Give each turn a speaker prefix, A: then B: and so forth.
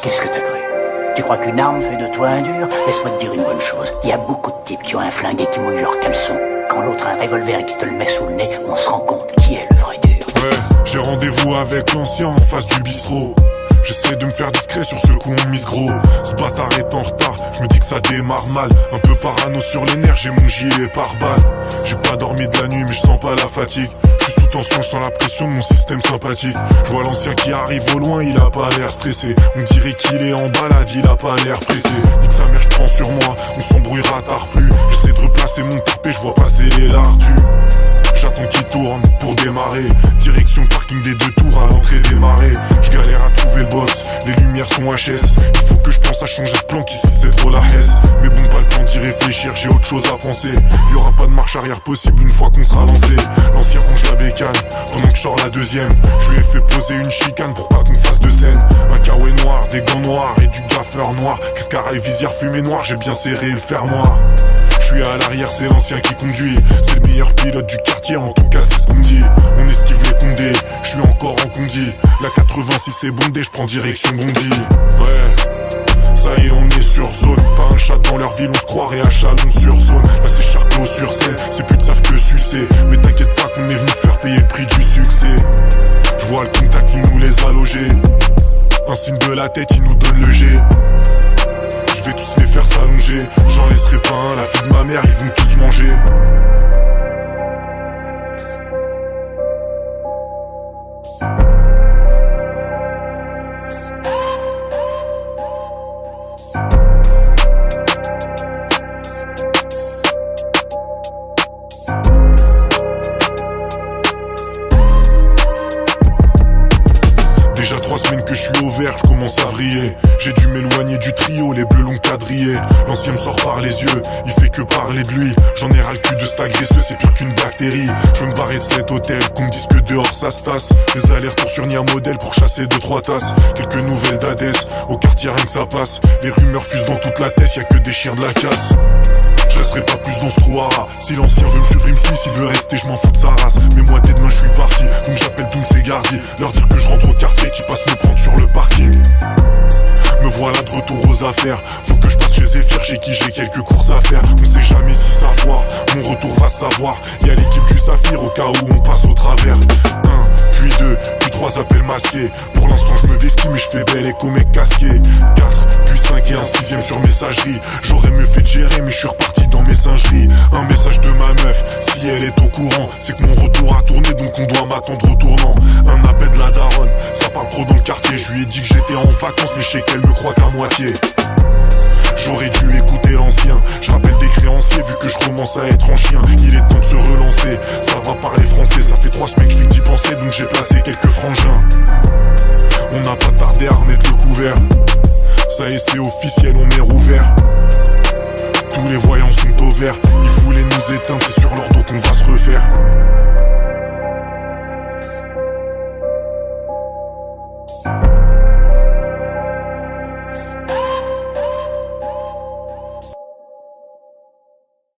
A: Qu'est-ce que t'as cru? Tu crois qu'une arme fait de toi un dur? Laisse-moi te dire une bonne chose. Il y a beaucoup de types qui ont un flingue et qui mouillent leur caleçon. Quand l'autre a un revolver et qui te le met sous le nez, on se rend compte qui est le vrai dur.
B: Ouais, j'ai rendez-vous avec l'ancien en face du bistrot. J'essaie de me faire discret, sur ce coup on mise gros. Ce bâtard est en retard, je me dis que ça démarre mal. Un peu parano sur les nerfs, j'ai mon gilet par balle. J'ai pas dormi de la nuit mais je sens pas la fatigue. Je suis sous tension, je sens la pression de mon système sympathique. Je vois l'ancien qui arrive au loin, il a pas l'air stressé. On dirait qu'il est en balade, il a pas l'air pressé. Nique sa mère, je prends sur moi, on s'embrouillera tard plus. J'essaie de replacer mon tarpé, je vois passer les lardus. J'attends qu'il tourne pour démarrer. Direction parking des 2 tours à l'entrée des marais. Je galère à trouver le boss, les lumières sont HS. Il faut que je pense à changer de plan, qu'ici c'est trop la hesse. Mais bon, pas le temps d'y réfléchir, j'ai autre chose à penser. Y'aura pas de marche arrière possible une fois qu'on sera lancé. L'ancien range la bécane, pendant que je sors la deuxième. Je lui ai fait poser une chicane pour pas qu'on fasse de scène. Un kawaii noir, des gants noirs et du gaffeur noir. Cascaraille, visière, fumée noire, j'ai bien serré le fermoir. Je suis à l'arrière, c'est l'ancien qui conduit. C'est le meilleur pilote du quartier, en tout cas c'est ce qu'on dit. On esquive les condés, je suis encore en condi. La 86 est bondée, je prends direction Bondy. Ouais, ça y est on est sur zone. Pas un chat dans leur ville, on se croirait à Chalon-sur-Saône. Là c'est Charcot sur scène, c'est plus de savent que sucer. Mais t'inquiète pas qu'on est venu te faire payer le prix du succès. Je vois le contact, il nous les a logés. Un signe de la tête, il nous donne le G. Je vais tous les faire s'allonger. J'en laisserai pas un, la fille de ma mère, ils vont tous manger. Déjà 3 semaines que je suis au vert, je commence à vriller. J'ai dû m'éloigner du trio, les bleus l'ont quadrillé. L'ancien me sort par les yeux, il fait que parler de lui. J'en ai ras le cul de cet agresseux, c'est pire qu'une bactérie. Je veux me barrer de cet hôtel, qu'on me dise que dehors ça se tasse. Des allers-retours sur Nia Modèle pour chasser 2-3 tasses. Quelques nouvelles d'Hadès, au quartier rien que ça passe. Les rumeurs fusent dans toute la tête, y'a que des chiens de la casse. Je resterai pas plus dans ce trou à rat. Si l'ancien veut me suivre, il me suit. S'il veut rester, je m'en fous de sa race. Mais moi, dès demain, je suis parti. Donc j'appelle Doom et Gardi. Leur dire que je rentre au quartier, qui passe me prendre sur le parking. Me voilà de retour aux affaires. Faut que je passe chez Zephyr, chez qui j'ai quelques courses à faire. On sait jamais si ça foire, mon retour va savoir. Y'a l'équipe du Saphir au cas où on passe au travers. 1, puis 2, puis 3 appels masqués. Pour l'instant je me vesquille mais je fais bel écho mec casqué. 4, puis 5 et un 6ème sur messagerie. J'aurais mieux fait de gérer mais je suis reparti dans messagerie. Un message de ma meuf, si elle est au courant, c'est que mon retour a tourné donc on doit m'attendre au tournant. Un appel de la daronne, ça parle trop dans le quartier. Je lui ai dit que j'étais en vacances mais je sais qu'elle me croit qu'à moitié. J'aurais dû écouter l'ancien. Je rappelle des créanciers vu que je commence à être en chien. Il est temps de se relancer. Ça va parler français. Ça fait 3 semaines que je fais d'y penser. Donc j'ai placé quelques frangins. On n'a pas tardé à remettre le couvert. Ça y est c'est officiel, on est rouvert. Tous les voyants sont au vert. Ils voulaient nous éteindre, c'est sur leur dos qu'on va se refaire.